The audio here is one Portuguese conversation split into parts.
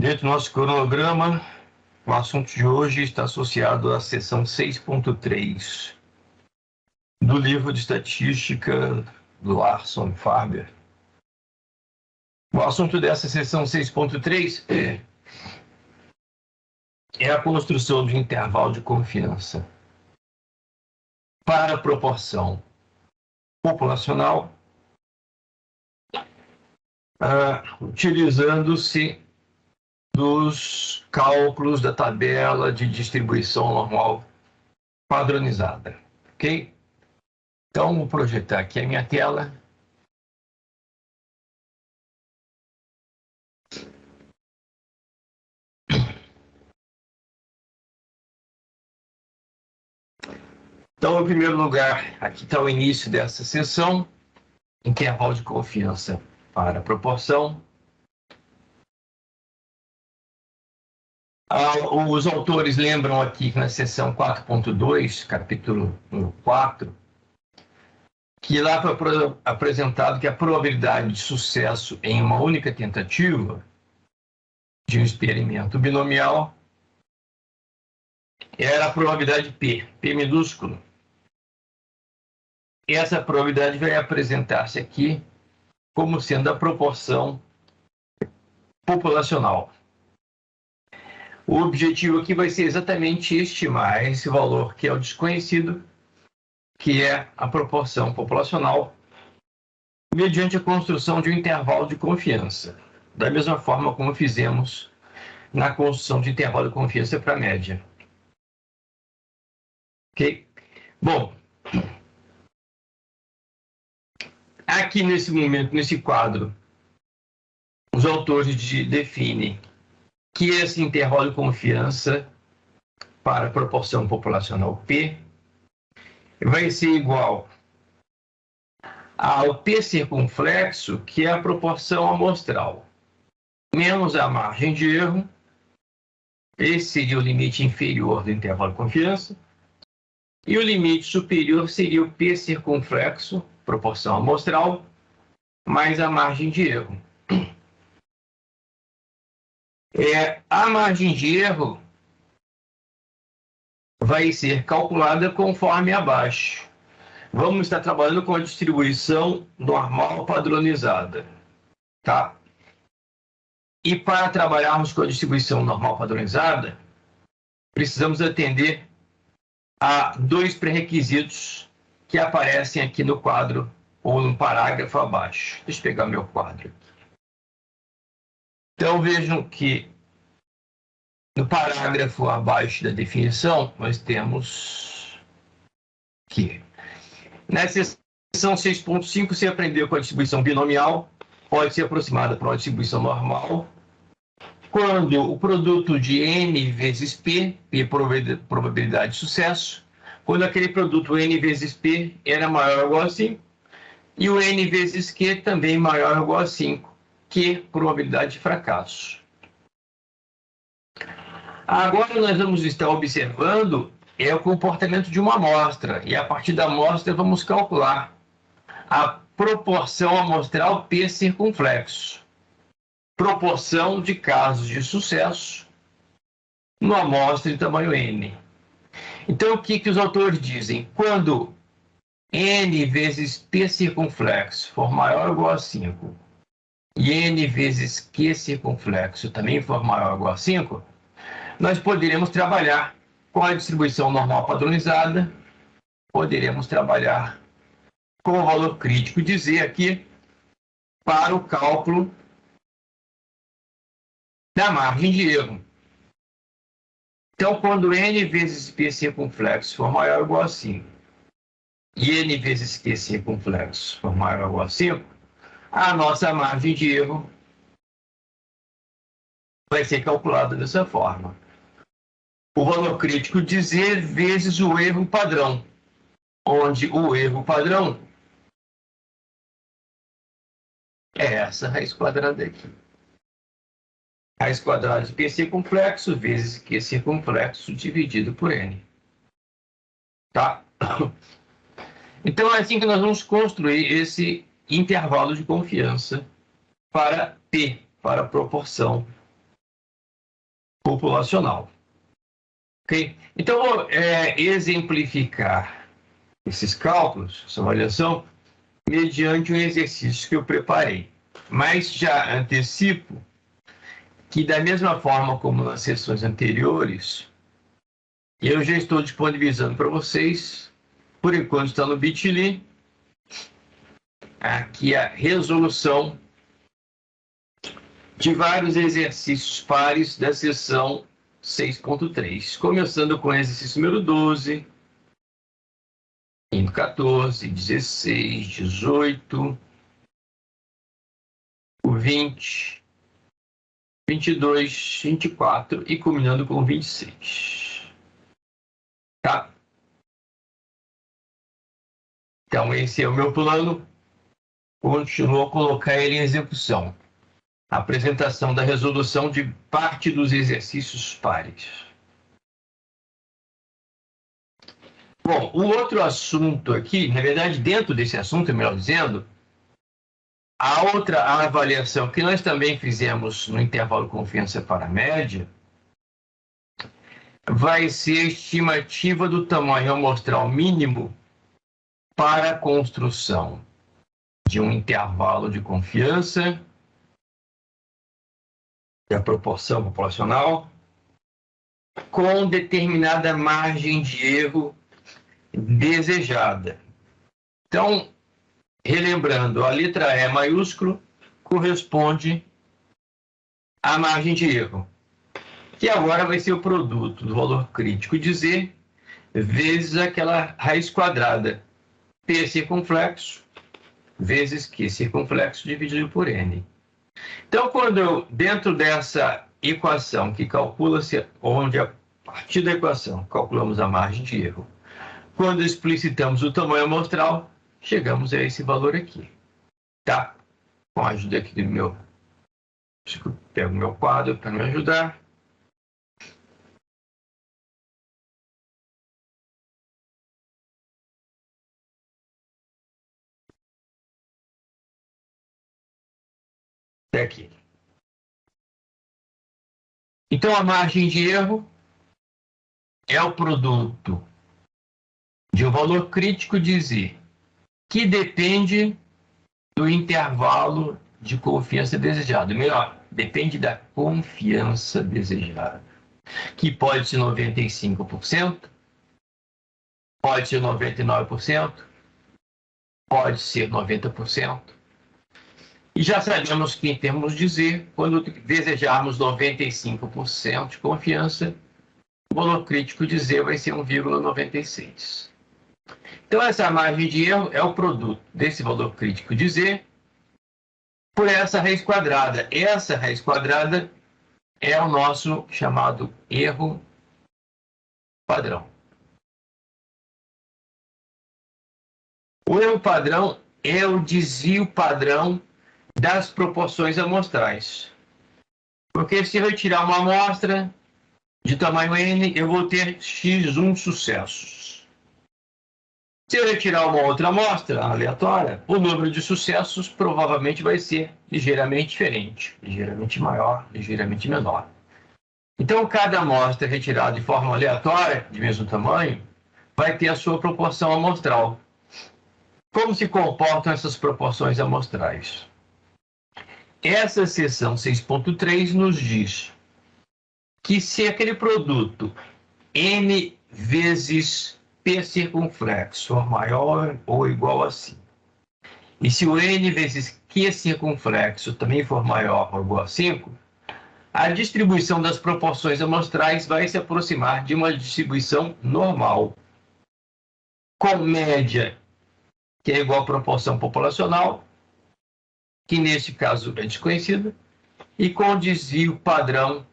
Dentro do nosso cronograma, o assunto de hoje está associado à seção 6.3 do livro de estatística do Larson Farber. O assunto dessa seção 6.3 é a construção de intervalo de confiança para a proporção populacional, utilizando-se dos cálculos da tabela de distribuição normal padronizada, ok? Então, vou projetar aqui a minha tela. Então, em primeiro lugar, aqui está o início dessa sessão, intervalo de confiança para a proporção. Os autores lembram aqui que na seção 4.2, capítulo 4, que lá foi apresentado que a probabilidade de sucesso em uma única tentativa de um experimento binomial era a probabilidade P minúsculo. Essa probabilidade vai apresentar-se aqui como sendo a proporção populacional. O objetivo aqui vai ser exatamente estimar esse valor que é o desconhecido, que é a proporção populacional, mediante a construção de um intervalo de confiança, da mesma forma como fizemos na construção de intervalo de confiança para a média. Ok? Bom, aqui nesse momento, nesse quadro, os autores definem que esse intervalo de confiança para a proporção populacional P vai ser igual ao P circunflexo, que é a proporção amostral, menos a margem de erro. Esse seria o limite inferior do intervalo de confiança. E o limite superior seria o P circunflexo, proporção amostral, mais a margem de erro. A margem de erro vai ser calculada conforme abaixo. Vamos estar trabalhando com a distribuição normal padronizada, tá? E para trabalharmos com a distribuição normal padronizada, precisamos atender a dois pré-requisitos que aparecem aqui no quadro ou no parágrafo abaixo. Deixa eu pegar meu quadro aqui. Então, vejam que no parágrafo abaixo da definição, nós temos que na seção 6.5, você aprendeu com a distribuição binomial, pode ser aproximada para uma distribuição normal, quando o produto de N vezes P, P probabilidade de sucesso, quando aquele produto N vezes P era maior ou igual a 5, e o N vezes Q também maior ou igual a 5, Q probabilidade de fracasso. Agora nós vamos estar observando o comportamento de uma amostra, e a partir da amostra vamos calcular a proporção amostral P circunflexo, proporção de casos de sucesso numa amostra de tamanho N. Então, o que os autores dizem? Quando N vezes P circunflexo for maior ou igual a 5, e N vezes Q circunflexo também for maior ou igual a 5, nós poderemos trabalhar com a distribuição normal padronizada, poderemos trabalhar com o valor crítico de Z aqui para o cálculo da margem de erro. Então, quando N vezes P circunflexo for maior ou igual a 5 e N vezes Q circunflexo for maior ou igual a 5, a nossa margem de erro vai ser calculada dessa forma. O valor crítico de Z vezes o erro padrão, onde o erro padrão é essa raiz quadrada aqui. Raiz quadrada de P circunflexo vezes Q circunflexo dividido por N. Tá? Então, é assim que nós vamos construir esse intervalo de confiança para P, para a proporção populacional. Ok? Então, vou exemplificar esses cálculos, essa avaliação, mediante um exercício que eu preparei. Mas já antecipo que, da mesma forma como nas sessões anteriores, eu já estou disponibilizando para vocês, por enquanto está no Bitly, aqui a resolução de vários exercícios pares da sessão 6.3, começando com o exercício número 12, indo 14, 16, 18, o 20, 22, 24 e culminando com 26. Tá? Então, esse é o meu plano. Continuo a colocar ele em execução. Apresentação da resolução de parte dos exercícios pares. Bom, o outro assunto aqui, na verdade, dentro desse assunto, melhor dizendo, a outra avaliação que nós também fizemos no intervalo de confiança para a média vai ser a estimativa do tamanho amostral mínimo para a construção de um intervalo de confiança da proporção populacional com determinada margem de erro desejada. Então, relembrando, a letra E maiúsculo corresponde à margem de erro, que agora vai ser o produto do valor crítico de Z vezes aquela raiz quadrada, P circunflexo, vezes Q circunflexo dividido por N. Então, quando eu, dentro dessa equação que calcula-se, onde a partir da equação calculamos a margem de erro, quando explicitamos o tamanho amostral, chegamos a esse valor aqui. Tá? Com a ajuda aqui do meu... Pego o meu quadro para me ajudar. Até aqui. Então, a margem de erro é o produto de um valor crítico de Z, que depende do intervalo de confiança desejado. Melhor, depende da confiança desejada, que pode ser 95%, pode ser 99%, pode ser 90%. E já sabemos que, em termos de Z, quando desejarmos 95% de confiança, o valor crítico de Z vai ser 1,96. Então, essa margem de erro é o produto desse valor crítico de Z por essa raiz quadrada. Essa raiz quadrada é o nosso chamado erro padrão. O erro padrão é o desvio padrão das proporções amostrais. Porque se eu retirar uma amostra de tamanho N, eu vou ter X1 sucessos. Se eu retirar uma outra amostra aleatória, o número de sucessos provavelmente vai ser ligeiramente diferente, ligeiramente maior, ligeiramente menor. Então, cada amostra retirada de forma aleatória, de mesmo tamanho, vai ter a sua proporção amostral. Como se comportam essas proporções amostrais? Essa seção 6.3 nos diz que se aquele produto N vezes P circunflexo for maior ou igual a 5, e se o N vezes Q circunflexo também for maior ou igual a 5, a distribuição das proporções amostrais vai se aproximar de uma distribuição normal, com média, que é igual à proporção populacional, que neste caso é desconhecida, e com desvio padrão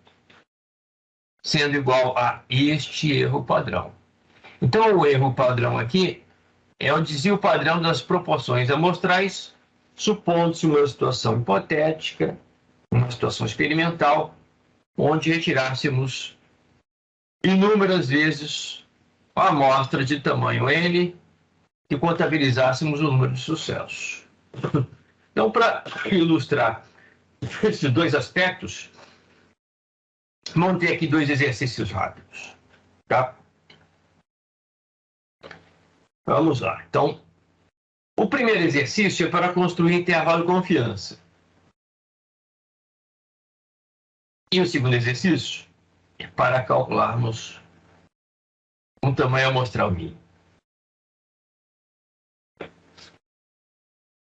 sendo igual a este erro padrão. Então, o erro padrão aqui é o desvio padrão das proporções amostrais, supondo-se uma situação hipotética, uma situação experimental, onde retirássemos inúmeras vezes a amostra de tamanho N e contabilizássemos o número de sucessos. Então, para ilustrar esses dois aspectos, Vamos ter aqui dois exercícios rápidos, tá? Vamos lá. Então, o primeiro exercício é para construir intervalo de confiança. E o segundo exercício é para calcularmos um tamanho amostral mínimo.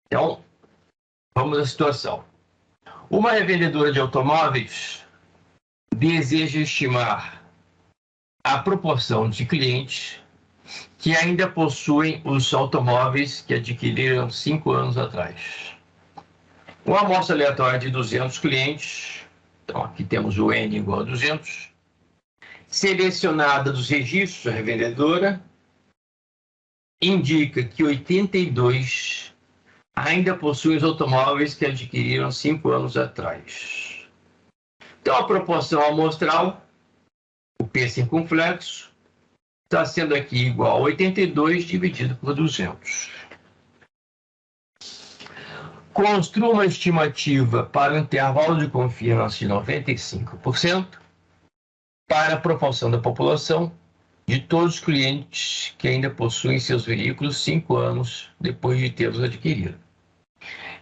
Então, vamos à situação. Uma revendedora de automóveis deseja estimar a proporção de clientes que ainda possuem os automóveis que adquiriram 5 anos atrás. Uma amostra aleatória de 200 clientes, então aqui temos o N igual a 200, selecionada dos registros da revendedora, indica que 82 ainda possuem os automóveis que adquiriram 5 anos atrás. Então, a proporção amostral, o P circunflexo, está sendo aqui igual a 82 dividido por 200. Construa uma estimativa para o intervalo de confiança de 95% para a proporção da população de todos os clientes que ainda possuem seus veículos 5 anos depois de tê-los adquirido.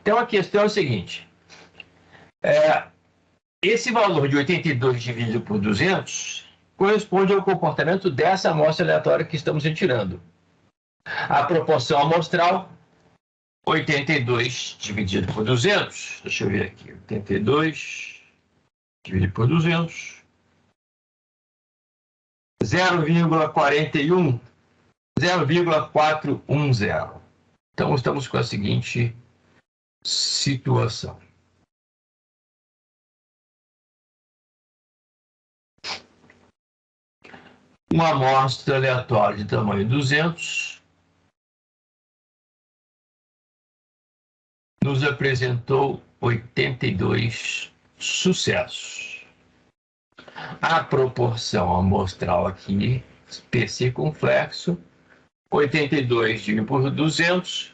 Então, a questão é o seguinte. Esse valor de 82 dividido por 200 corresponde ao comportamento dessa amostra aleatória que estamos retirando. A proporção amostral, 82 dividido por 200, deixa eu ver aqui, 82 dividido por 200, 0,41, 0,410. Então, estamos com a seguinte situação. Uma amostra aleatória de tamanho 200 nos apresentou 82 sucessos. A proporção amostral aqui, P circunflexo, 82 dividido por 200,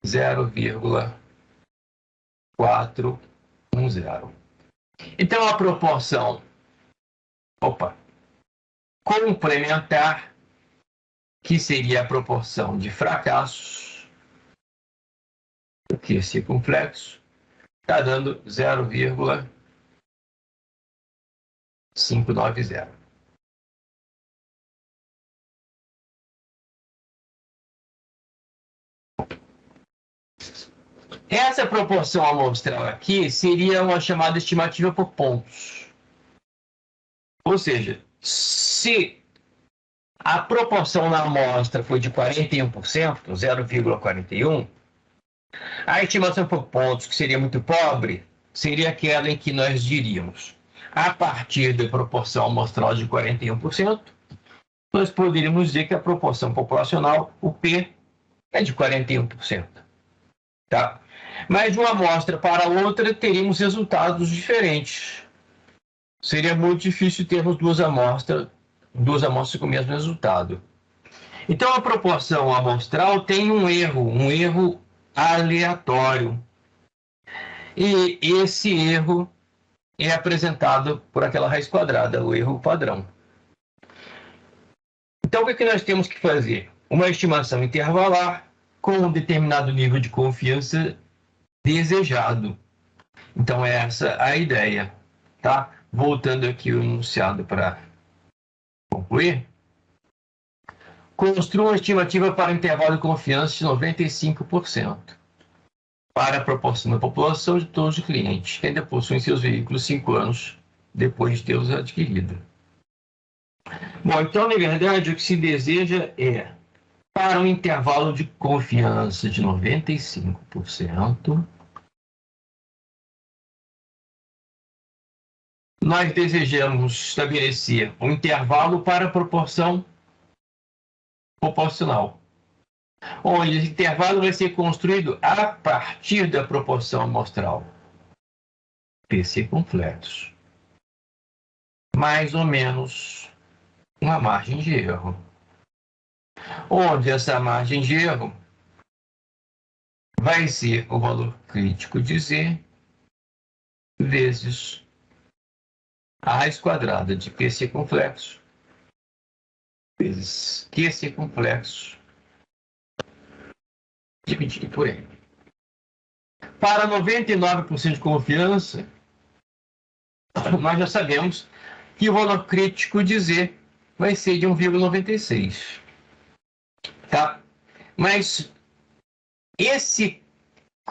0,410. Então, a proporção complementar, que seria a proporção de fracassos, o Q circunflexo, está dando 0,590. Essa proporção amostral aqui seria uma chamada estimativa por pontos. Ou seja, se a proporção na amostra foi de 41%, 0,41, a estimação por pontos, que seria muito pobre, seria aquela em que nós diríamos, a partir da proporção amostral de 41%, nós poderíamos dizer que a proporção populacional, o P, é de 41%. Tá? Mas de uma amostra para outra, teríamos resultados diferentes. Seria muito difícil termos duas amostras com o mesmo resultado. Então, a proporção amostral tem um erro aleatório. E esse erro é apresentado por aquela raiz quadrada, o erro padrão. Então, o que nós temos que fazer? Uma estimação intervalar com um determinado nível de confiança desejado. Então, essa é a ideia, tá? Voltando aqui o enunciado para concluir. Construa uma estimativa para intervalo de confiança de 95% para a proporção da população de todos os clientes que ainda possuem seus veículos 5 anos depois de tê-los adquirido. Bom, então, na verdade, o que se deseja é, para um intervalo de confiança de 95%, nós desejamos estabelecer um intervalo para a proporção proporcional, onde esse intervalo vai ser construído a partir da proporção amostral, P circunflexo, mais ou menos uma margem de erro, onde essa margem de erro vai ser o valor crítico de Z vezes a raiz quadrada de Q circunflexo vezes Q circunflexo dividido por N. Para 99% de confiança, nós já sabemos que o valor crítico de Z vai ser de 1,96. Tá? Mas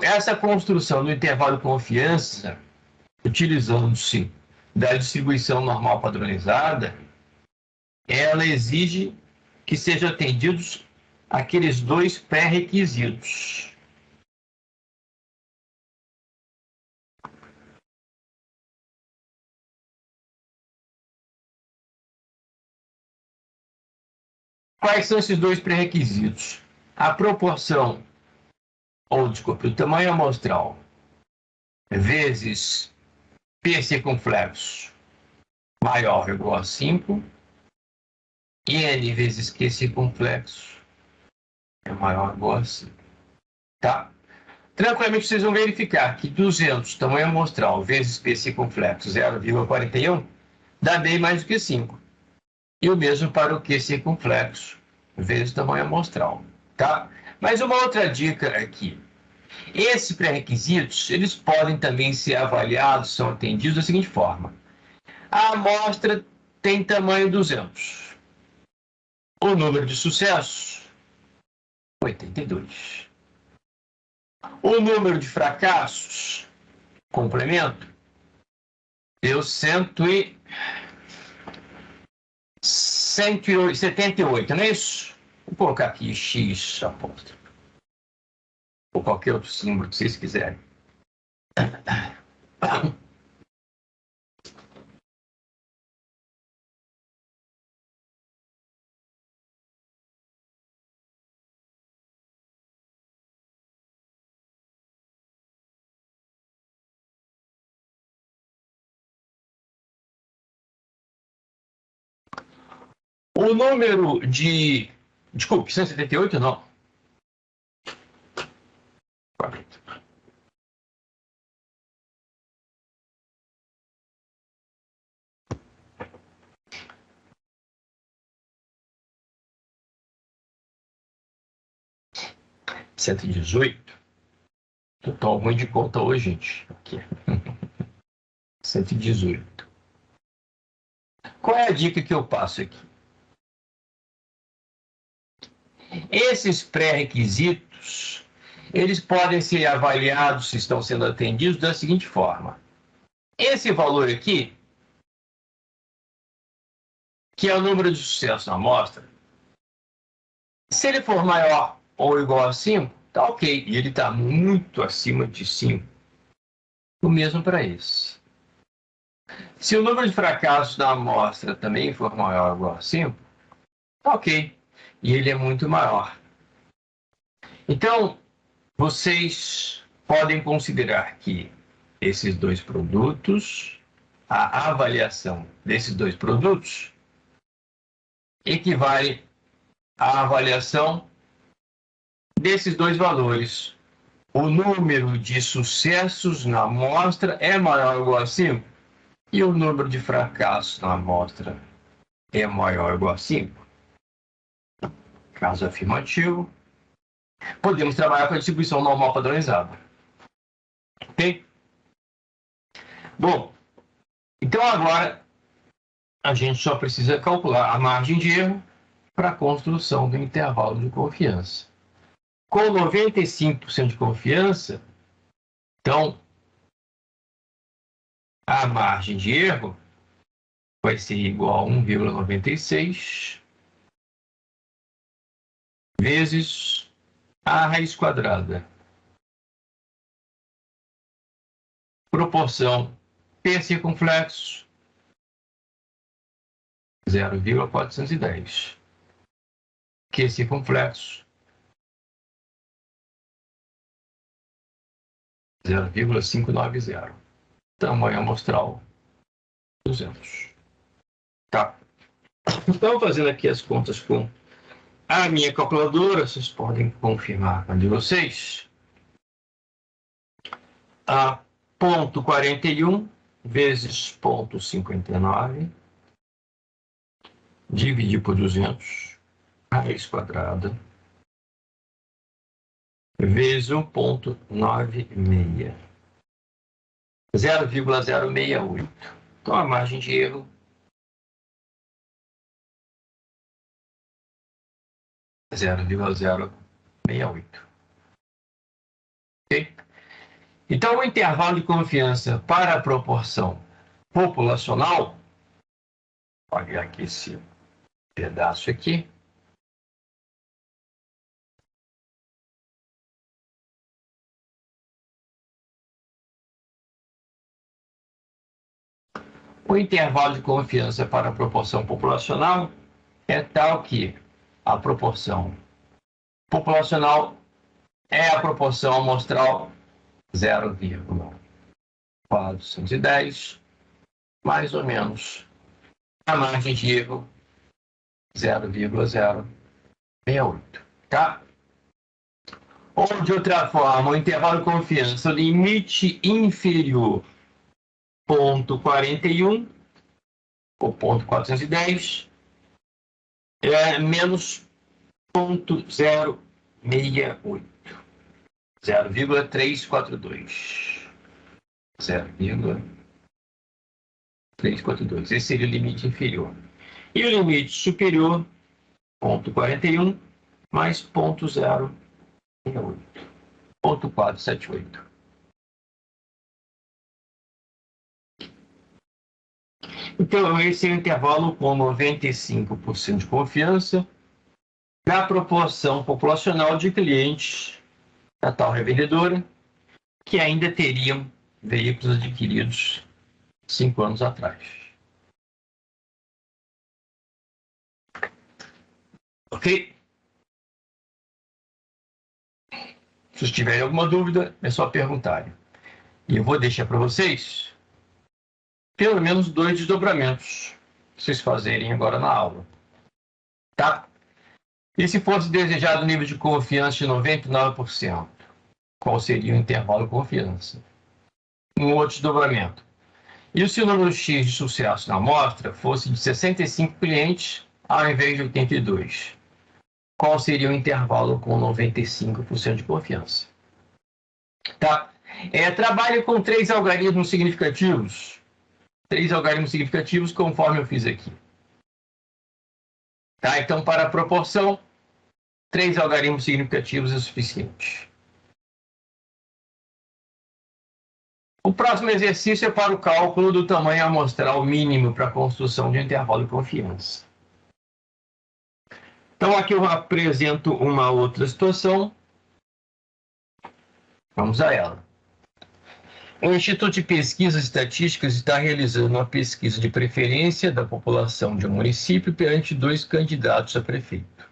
essa construção do intervalo de confiança, utilizando-se da distribuição normal padronizada, ela exige que sejam atendidos aqueles dois pré-requisitos. Quais são esses dois pré-requisitos? A proporção, ou desculpe, o tamanho amostral vezes P circunflexo maior ou igual a 5, e N vezes Q circunflexo é maior ou igual a 5. Tá? Tranquilamente vocês vão verificar que 200 tamanho amostral vezes P circunflexo 0,41 dá bem mais do que 5. E o mesmo para o Q circunflexo vezes tamanho amostral. Tá? Mas uma outra dica aqui. Esses pré-requisitos, eles podem também ser avaliados, são atendidos da seguinte forma. A amostra tem tamanho 200. O número de sucessos, 82. O número de fracassos, complemento, deu 178, não é isso? Vou colocar aqui X apóstrofe. Ou qualquer outro símbolo que vocês quiserem. O número de... Desculpe, 178 não. 118. Tô ruim de conta hoje, gente. Aqui. 118. Qual é a dica que eu passo aqui? Esses pré-requisitos, eles podem ser avaliados se estão sendo atendidos da seguinte forma. Esse valor aqui, que é o número de sucesso na amostra, se ele for maior ou igual a 5, tá ok. E ele está muito acima de 5. O mesmo para esse. Se o número de fracassos da amostra também for maior ou igual a 5, tá ok. E ele é muito maior. Então, vocês podem considerar que esses dois produtos, a avaliação desses dois produtos, equivale à avaliação desses dois valores. O número de sucessos na amostra é maior ou igual a 5 e o número de fracassos na amostra é maior ou igual a 5. Caso afirmativo, podemos trabalhar com a distribuição normal padronizada. Ok? Bom, então agora a gente só precisa calcular a margem de erro para a construção do intervalo de confiança. Com 95% de confiança, então, a margem de erro vai ser igual a 1,96 vezes a raiz quadrada. Proporção P circunflexo 0,410. Q circunflexo 0,590. Tamanho amostral 200. Tá. Então, fazendo aqui as contas com a minha calculadora, vocês podem confirmar com a de vocês. A ponto 41 vezes 0,59, dividir por 200, raiz quadrada, vezes 1,96, 0,068. Então, a margem de erro é 0,068. Ok? Então, o intervalo de confiança para a proporção populacional, olha aqui esse pedaço aqui, o intervalo de confiança para a proporção populacional é tal que a proporção populacional é a proporção amostral 0,410, mais ou menos a margem de erro 0,068, tá? Ou, de outra forma, o intervalo de confiança, o limite inferior 0,41 ou 0,410 é menos 0,068, 0,342. 0,342. Esse seria o limite inferior. E o limite superior, 0,41 mais 0,068, 0,478. Então, esse é o intervalo com 95% de confiança na proporção populacional de clientes da tal revendedora que ainda teriam veículos adquiridos 5 anos atrás. Ok? Se vocês tiverem alguma dúvida, é só perguntarem. E eu vou deixar para vocês pelo menos 2 desdobramentos para vocês fazerem agora na aula. Tá? E se fosse desejado o nível de confiança de 99%, qual seria o intervalo de confiança? Um outro desdobramento. E se o número X de sucesso na amostra fosse de 65 clientes ao invés de 82? Qual seria o intervalo com 95% de confiança? Tá? Trabalhe com 3 algarismos significativos. 3 algarismos significativos conforme eu fiz aqui. Tá? Então, para a proporção, 3 algarismos significativos é suficiente. O próximo exercício é para o cálculo do tamanho amostral mínimo para a construção de intervalo de confiança. Então, aqui eu apresento uma outra situação. Vamos a ela. O Instituto de Pesquisas Estatísticas está realizando uma pesquisa de preferência da população de um município perante 2 candidatos a prefeito.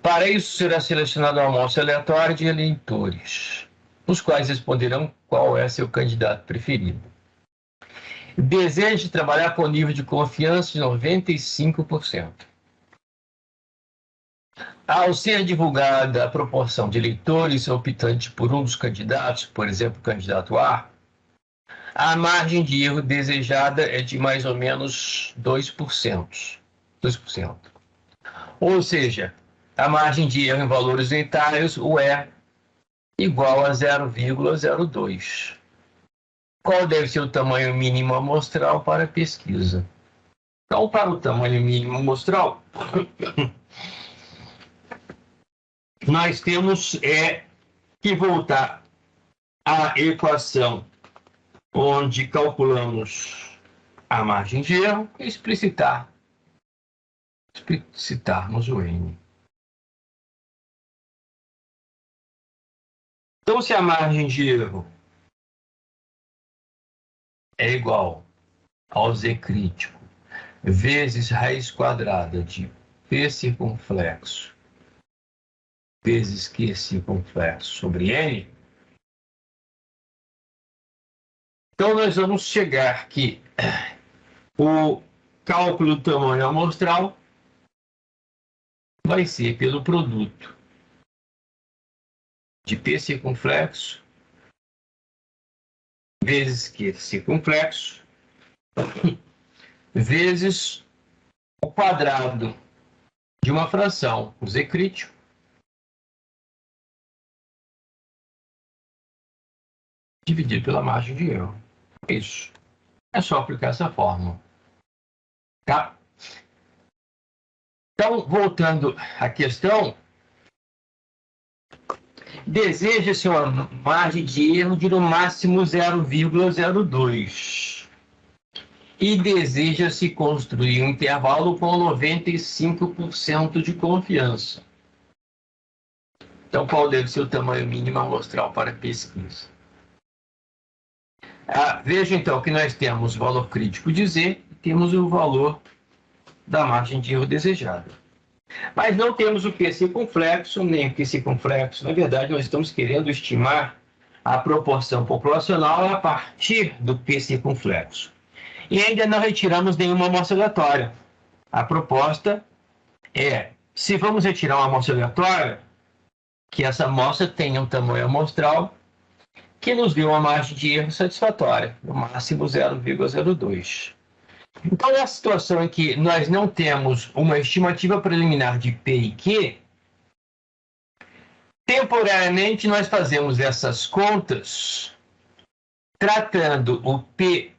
Para isso, será selecionada uma amostra aleatória de eleitores, os quais responderão qual é seu candidato preferido. Deseja trabalhar com nível de confiança de 95%. Ao ser divulgada a proporção de eleitores optantes por um dos candidatos, por exemplo, o candidato A, a margem de erro desejada é de mais ou menos 2%. 2%. Ou seja, a margem de erro em valores unitários, o E, igual a 0,02. Qual deve ser o tamanho mínimo amostral para a pesquisa? Então, para o tamanho mínimo amostral, nós temos que voltar à equação onde calculamos a margem de erro e explicitarmos o N. Então, se a margem de erro é igual ao Z crítico vezes raiz quadrada de P circunflexo vezes Q circunflexo sobre N, então nós vamos chegar que o cálculo do tamanho amostral vai ser pelo produto de P circunflexo vezes Q circunflexo, vezes o quadrado de uma fração, o Z crítico, dividido pela margem de erro. É isso. É só aplicar essa fórmula. Tá? Então, voltando à questão, deseja-se uma margem de erro de no máximo 0,02. E deseja-se construir um intervalo com 95% de confiança. Então, qual deve ser o tamanho mínimo amostral para pesquisa? Veja, então, que nós temos o valor crítico de Z e temos o valor da margem de erro desejada. Mas não temos o Q circunflexo, nem o Q circunflexo. Na verdade, nós estamos querendo estimar a proporção populacional a partir do Q circunflexo. E ainda não retiramos nenhuma amostra aleatória. A proposta é, se vamos retirar uma amostra aleatória, que essa amostra tenha um tamanho amostral que nos dê uma margem de erro satisfatória, no máximo 0,02. Então, nessa situação em que nós não temos uma estimativa preliminar de P e Q, temporariamente nós fazemos essas contas tratando o P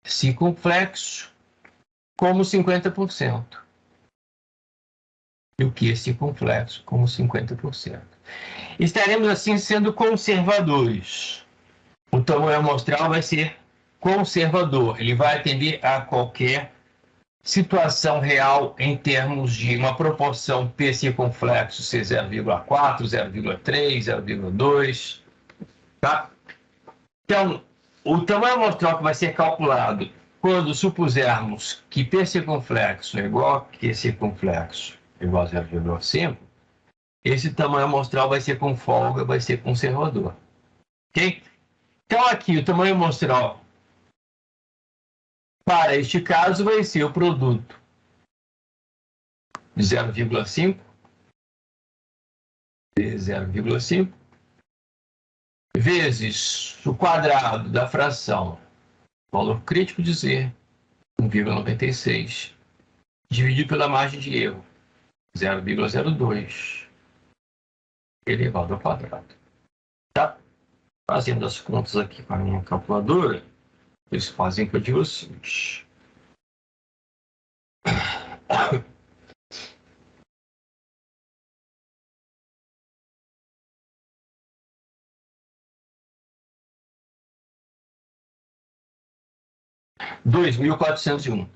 circunflexo como 50% e o Q circunflexo como 50%. Estaremos assim sendo conservadores. O tamanho amostral vai ser conservador, ele vai atender a qualquer situação real em termos de uma proporção P circunflexo ser 0,4, 0,3, 0,2, tá? Então, o tamanho amostral que vai ser calculado quando supusermos que P circunflexo é igual a Q circunflexo igual a 0,5, esse tamanho amostral vai ser com folga, vai ser conservador. Ok? Então, aqui, o tamanho amostral para este caso vai ser o produto de 0,5 vezes 0,5 vezes o quadrado da fração valor crítico de Z, 1,96, dividido pela margem de erro, 0,02, elevado ao quadrado. Tá? Fazendo as contas aqui com a minha calculadora, eles fazem que eu digo o seguinte. Dois mil quatrocentos e um.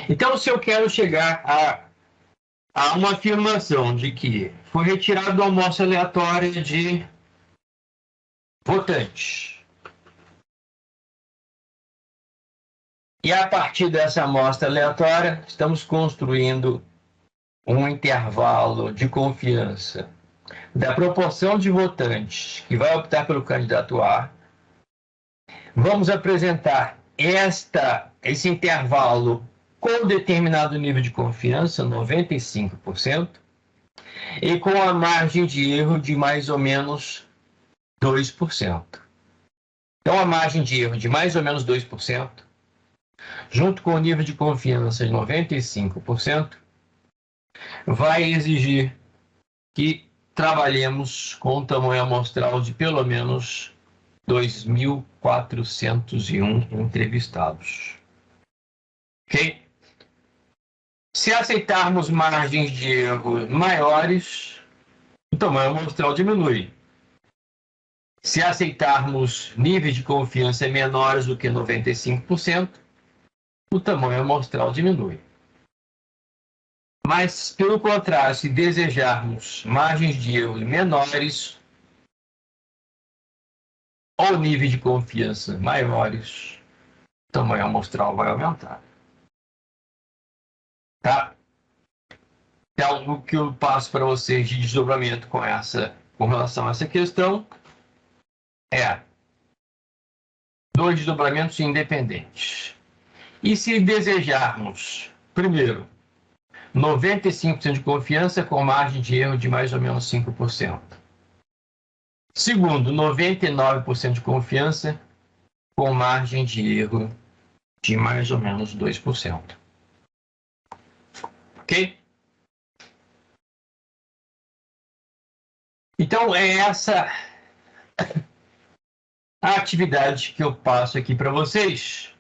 Então, se eu quero chegar a uma afirmação de que foi retirado uma amostra aleatória de votantes, e a partir dessa amostra aleatória, estamos construindo um intervalo de confiança da proporção de votantes que vai optar pelo candidato A. Vamos apresentar esse intervalo com determinado nível de confiança, 95%, e com a margem de erro de mais ou menos 2%. Então, a margem de erro de mais ou menos 2%, junto com o nível de confiança de 95%, vai exigir que trabalhemos com um tamanho amostral de pelo menos 2.401 entrevistados. Ok? Se aceitarmos margens de erro maiores, o tamanho amostral diminui. Se aceitarmos níveis de confiança menores do que 95%, o tamanho amostral diminui. Mas, pelo contrário, se desejarmos margens de erro menores ou níveis de confiança maiores, o tamanho amostral vai aumentar. Tá? Então, o que eu passo para vocês de desdobramento com relação a essa questão é 2 desdobramentos independentes. E se desejarmos, primeiro, 95% de confiança com margem de erro de mais ou menos 5%. Segundo, 99% de confiança com margem de erro de mais ou menos 2%. Ok? Então, é essa a atividade que eu passo aqui para vocês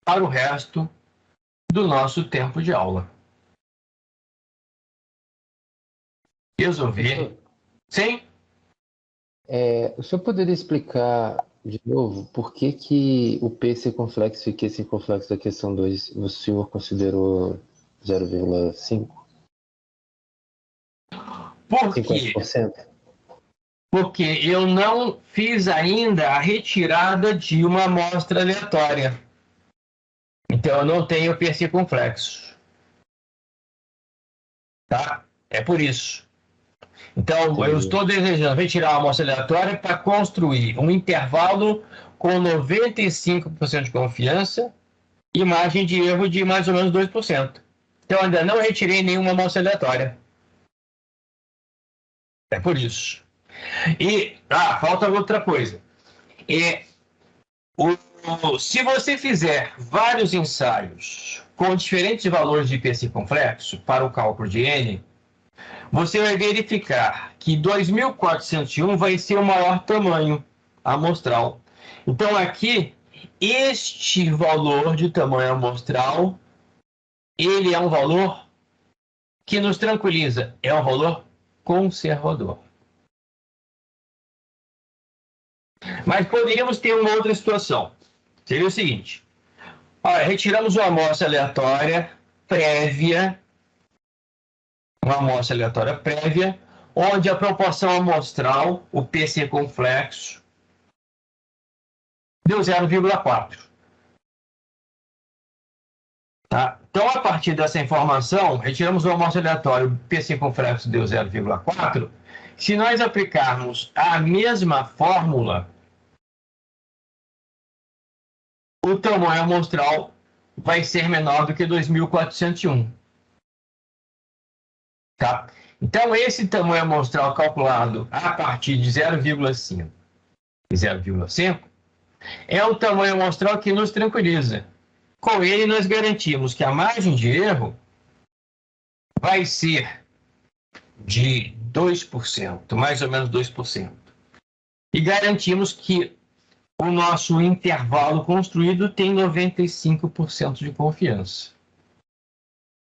para o resto do nosso tempo de aula. Resolver. Sim? O senhor poderia explicar de novo por que o P circunflexo e Q circunflexo da questão 2 o senhor considerou 0,5? Por quê? 50%? Porque eu não fiz ainda a retirada de uma amostra aleatória. Então, eu não tenho P circunflexo. Tá? É por isso. Então, Entendi. eu estou desejando retirar uma amostra aleatória para construir um intervalo com 95% de confiança e margem de erro de mais ou menos 2%. Então, ainda não retirei nenhuma amostra aleatória. É por isso. E, falta outra coisa. Se você fizer vários ensaios com diferentes valores de P circunflexo para o cálculo de N, você vai verificar que 2401 vai ser o maior tamanho amostral. Então, aqui, este valor de tamanho amostral, ele é um valor que nos tranquiliza, é um valor conservador. Mas poderíamos ter uma outra situação. Seria o seguinte: retiramos uma amostra aleatória prévia, onde a proporção amostral, o P circunflexo, deu 0,4. Tá? Então, a partir dessa informação, retiramos uma amostra aleatória, o P circunflexo deu 0,4. Se nós aplicarmos a mesma fórmula, o tamanho amostral vai ser menor do que 2401. Tá? Então, esse tamanho amostral calculado a partir de 0,5 e 0,5 é o tamanho amostral que nos tranquiliza. Com ele, nós garantimos que a margem de erro vai ser de 2%, mais ou menos 2%. E garantimos que o nosso intervalo construído tem 95% de confiança.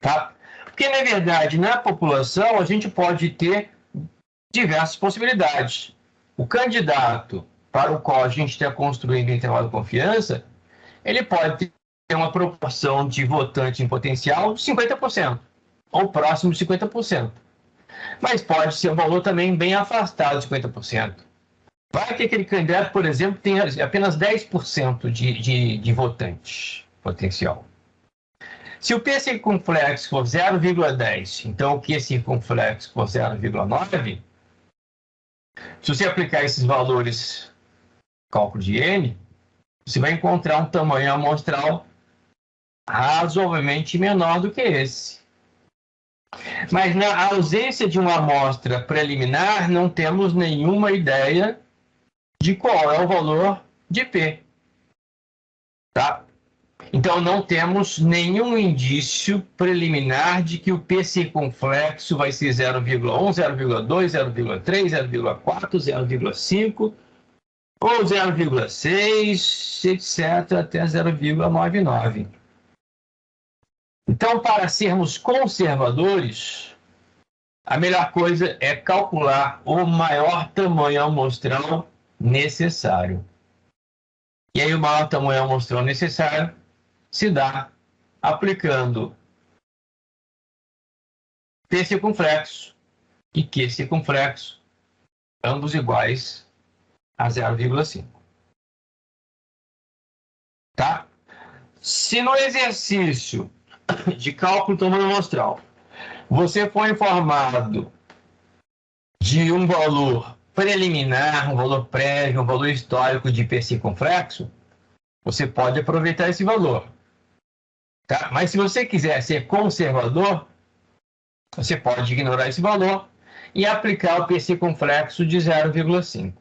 Tá? Porque, na verdade, na população, a gente pode ter diversas possibilidades. O candidato para o qual a gente está construindo o intervalo de confiança, ele pode ter uma proporção de votante em potencial de 50%, ou próximo de 50%. Mas pode ser um valor também bem afastado de 50%. Vai que aquele candidato, por exemplo, tem apenas 10% de votante potencial. Se o P circunflexo for 0,10, então o Q circunflexo for 0,9, se você aplicar esses valores, cálculo de N, você vai encontrar um tamanho amostral razoavelmente menor do que esse. Mas na ausência de uma amostra preliminar, não temos nenhuma ideia de qual é o valor de P. Tá? Então, não temos nenhum indício preliminar de que o P circunflexo vai ser 0,1, 0,2, 0,3, 0,4, 0,5 ou 0,6, etc., até 0,99. Então, para sermos conservadores, a melhor coisa é calcular o maior tamanho amostral necessário. E aí, o maior tamanho amostral necessário se dá aplicando P circunflexo e Q circunflexo, ambos iguais a 0,5. Tá? Se no exercício de cálculo do tamanho amostral você for informado de um valor preliminar, um valor prévio, um valor histórico de P circunflexo, você pode aproveitar esse valor. Tá? Mas se você quiser ser conservador, você pode ignorar esse valor e aplicar o P circunflexo de 0,5.